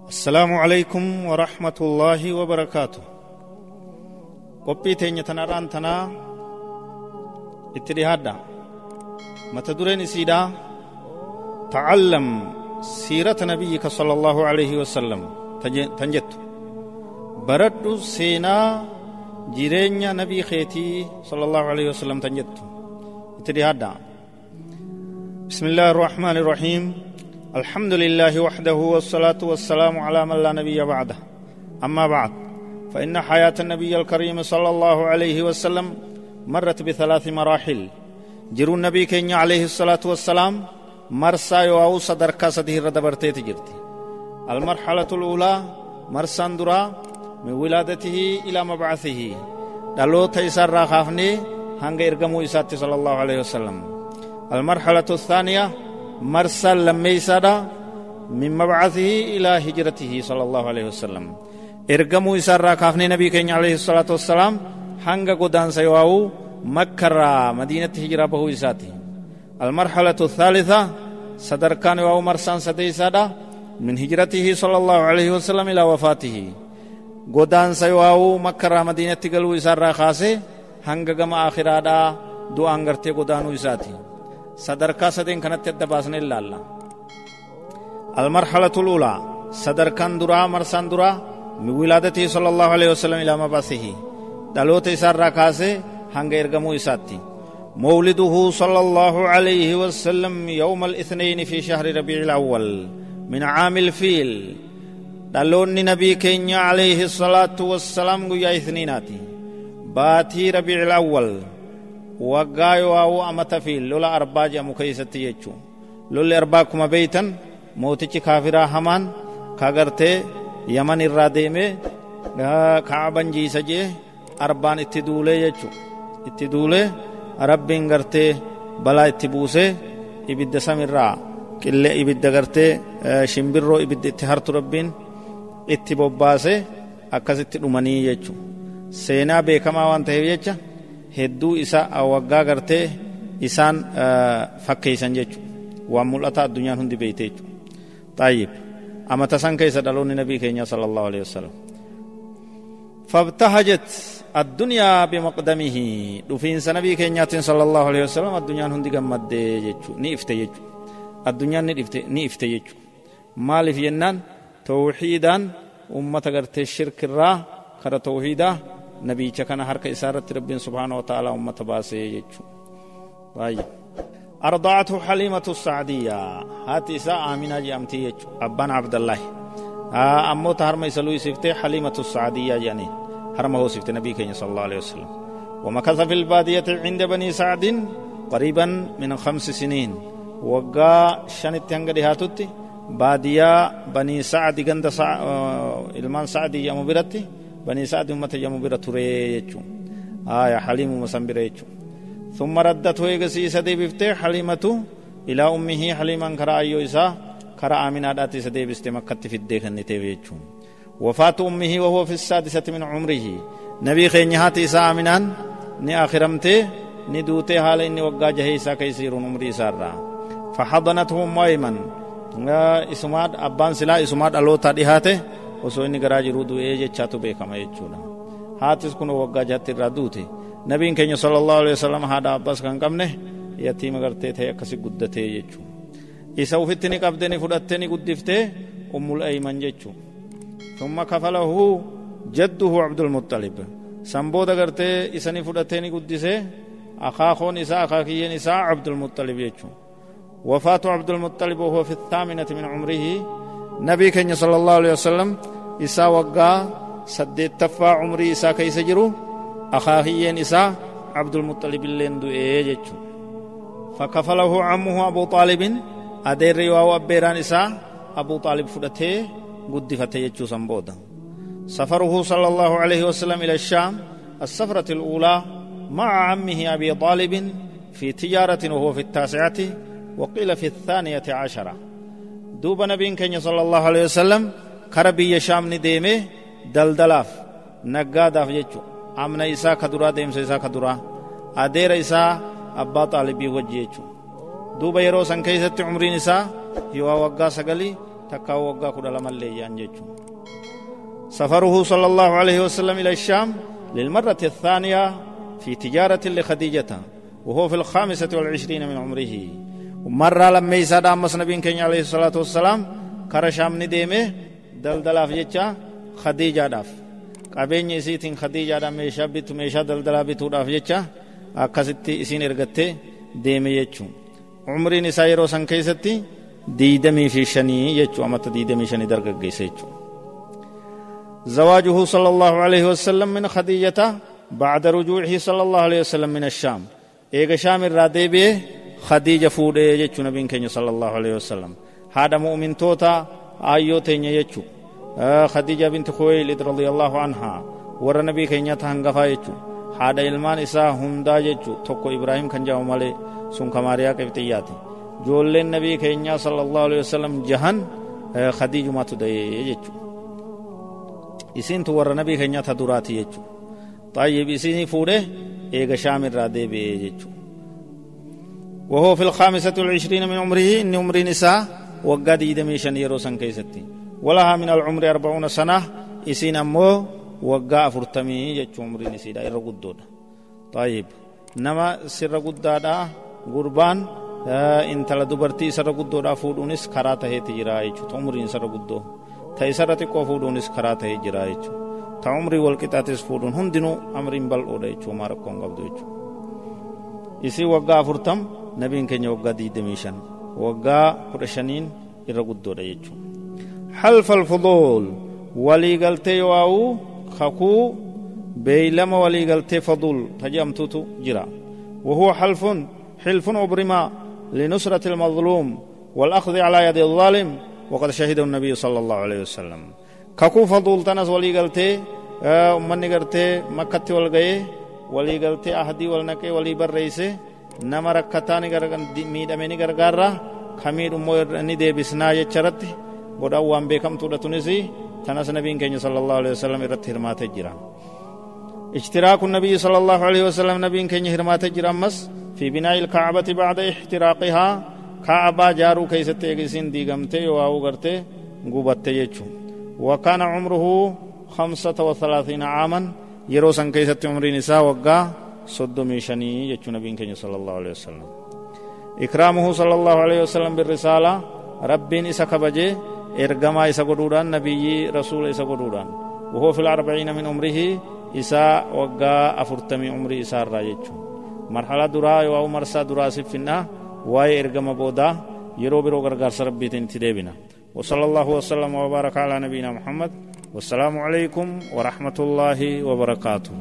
السلام عليكم ورحمة الله وبركاته. قبيتين يتناران تنا اتريهادا متدرين سيدا تعلم سيرة نبيك صلى الله عليه وسلم تنجت برد سينا جيرين نبي خيتي صلى الله عليه وسلم تنجت اتريهادا. بسم الله الرحمن الرحيم. الحمد لله وحده والصلاة والسلام على من لا نبي بعده. أما بعد فإن حياة النبي الكريم صلى الله عليه وسلم مرت بثلاث مراحل. جرو النبي كينيا عليه الصلاة والسلام مرسى يواو صدركا صدير دبرتي تجرتي. المرحلة الأولى مرسان درا من ولادته إلى مبعثه دلو تيسر راخافني هنگ إرقمو إساتي صلى الله عليه وسلم. المرحلة الثانية مرسل لميسادا من مبعثه إلى هجرته صلى الله عليه وسلم. إرقمو إسارة كافني نبي كين عليه الصلاة والسلام هنگا قدان سيواو مكة مدينة هجرة بهو إساتي. المرحلة الثالثة صدركان واو مرسان سديسادا من هجرته صلى الله عليه وسلم إلى وفاته قدان سيواو مكة مدينة قلو إسارة خاسي هنگا قم آخرادا دو انگرتي قدانو إساتي. صدركا سدين كانت تدباسن الله. المرحلة الأولى صدركان درا مرسان درا من ولادته صلى الله عليه وسلم إلى مبعثه دلوت إسار راكاسه هنگ إرقمو إساتي. مولده صلى الله عليه وسلم يوم الاثنين في شهر ربيع الأول من عام الفيل. دلوني نبي كينيا عليه الصلاة والسلام قيا اثنيناتي باتي ربيع الأول وقايو أو أمتفيل لولا أرباج مكيستي يجو لولا أرباكما بيتا موتيش كافرا همان كاغرتي يمن الراديمي كعبان جيسجي أربان اتدولي يجو اتدولي ربين غرتي بلا اتبوسي إبد سمرا كل إبد غرتي شمبرو إبد اتهارت ربين اتبوباسي أكاسي تلوماني يجو سينا بيكما وانتهي يجو hedduu isa waggaa gartee isaan fakkeessan jechu waan mul'ata addunyaan hundi beeyte jechu. طيب أما تسان كيس دلون النبي كينيا صلى الله عليه وسلم فابتهجت الدنيا بمقدمه دفين سنبي كينيا صلى الله عليه وسلم الدنيا هندي قمد jechu ni ifte jechu الدنيا ni ifte jechu maaliif jennaan tawhiidaan ummata gartee shirkirraa kara tawhiidaa نبي كان حركة إسارة ربنا سبحانه وتعالى أمة باسي يجو. طيب أرضعته حليمة السعدية هاتي إساء آمنة جامتي يجو أبان عبد الله أمو تهرم يسلوي سفته حليمة السعدية يعني هرمه سفته نبي كين صلى الله عليه وسلم. ومكث في البادية عند بني سعد قريبا من 5 سنين وقا شنت هنگدي هاتوتي بادية بني سعد غند إلمان سعدي يا مبرتي بني سعد أمة جمو برا تريجو حليم مسنبريجو. ثم ردته يغسي سدي بفتح حليمة إلى أمه حليما كرا أيو إسا كرا آمنا داتي سدي بست مكة في الديخن نتيويجو. وفاة أمه وهو في 6 من عمره نبي خينيهات إسا آمنان ني آخرمته ني دوته حال إني وقا جهي إسا كيسيرون عمري سارا. فحضنته مؤيمن اسماد أبان سلا اسماد ألو تاديهاته osoo inni garaa jiru du'ee jechaatu beekama jechuudha. Haatis kun waggaa 6 irraa duute nabiin keenya sallallahu alaihi wasallam haadha abbaas kan qabne yatiima gartee ta'e akkasi guddatee jechuudha. Isa ufitti ni qabdee ni fudhattee ni guddiftee ummul ayman jechuudha. Thumma kafalahu jadduhu Abdul Muttalib sambooda gartee isa ni fudhattee ni guddisee akaakoon isaa akaakiyyeen isaa Abdul Muttalib jechuudha. Wafaatu Abdul Muttalib وهو في 8 من عمره نبي كenya صلى الله عليه وسلم إسا وقا سدت تفا عمري إسا كيس جرو أخاهيين إسا عبد المطلب اللين دو إيجيجو. فكفله عمه أبو طالب أدير ريواو أبيران إسا أبو طالب فدته قد فتيجو سنبودا. سفره صلى الله عليه وسلم إلى الشام السفرة الأولى مع عمه أبي طالب في تجارة وهو في 9 وقيل في 12. دوب نبين كenya صلى الله عليه وسلم كربي شام نديمه دلدلاف نقاداف يجو امنا إسا كدرا ديمس إسا كدرا أدير إسا أبا طالبي وجيجو دوب يرو سنكيست عمرين إسا يوا وقا سقلي تكا وقا كل لما اللي ينجج. سفره صلى الله عليه وسلم إلى الشام للمرة الثانية في تجارة لخديجة وهو في 25 من عمره. ومرة لما يساد أمس نبي كين عليه الصلاة والسلام كرا شام نديمه دلدلا فيجا خديجة داف قابين يسيتين خديجة دام ميشا بيتو ميشا دلدلا بيتو داف يجا أكاسيتي إسين إرغتي ديمي يجو. عمري نسائرو سنكيستي ديدمي في شني يجو أمت ديدمي شني درق جيسيجو. زواجه صلى الله عليه وسلم من خديجة بعد رجوعه صلى الله عليه وسلم من الشام. إيغا شام الرادي به خديجة فود يجو نبي كين صلى الله عليه وسلم. هذا مؤمن توتا آيو تيني يجو. خديجة بنت خويلد رضي الله عنها ور نبي كين يتهنغفا يجو. هذا إلمان إسا هندا يجو توكو إبراهيم كان جاو مالي سنك ماريا كفتياتي. جول النبي كين صلى الله عليه وسلم جهن خديجة ما تدي يجو. إسين تور نبي كين يتدراتي يجو. طيب إسيني فوده إيغا شام الرادي بيجو. وهو في 25 من عمره إن عمر نساء وقد يدميشن يروسن كيستي ولها من العمر 40 سنة إسين أمو وقا فرتمي يجو عمر نسيدا إرقودود. طيب نما سر قدادا قربان انت لدبرتي سر قدودا فودونس كراته تجرا يجو عمرين سر قدو تيسرتي كو فودونس كراته جرا يجو تعمري والكتاتس فودون هندنو أمرين بل أودا يجو ماركون قبدو يجو. إسي وقا فرتم نبين كن وقا ديدميشن وقا قرشنين إرقودو دا يجو. حلف الفضول ولي قلتي واو خكو بيلما ولي قلتي فضول تجمتوتو جرا وهو حلف أبرما لنصرة المظلوم والأخذ على يد الظالم وقد شهد النبي صلى الله عليه وسلم. ككو فضول تنس ولي قلتي أمني قلتي مكة والغي ولي قلتي أهدي والنكي ولي برئيسي نما ركتاني ميداميني غرغارا خميد موير ندي بسنا يچرت بودا وان بكم تودا تونسي تنس نبي كين صلى الله عليه وسلم رت حرمات جرا. اشتراك النبي صلى الله عليه وسلم نبي كين حرمات جرا مس في بناء الكعبة بعد احتراقها كعبة جارو كيستي غسين ديغمتي واو غرتي غوبتي يچو. وكان عمره 35 عاما يروسن كيستي عمر نساء وقا صدومي شني يچو نبي كين صلى الله عليه وسلم. إكرامه صلى الله عليه وسلم بالرسالة ربين إسا كبجي إرغما إسا قدودان نبي رسول إسا قدودان وهو في 40 من عمره إسا وقا أفرتمي عمري إسا الرايجو. مرحلة درا يواو مرسا درا سفنا واي إرغما بودا يرو برو غرغار سربيتين تديبنا. وصلى الله وسلم وبارك على نبينا محمد والسلام عليكم ورحمة الله وبركاته.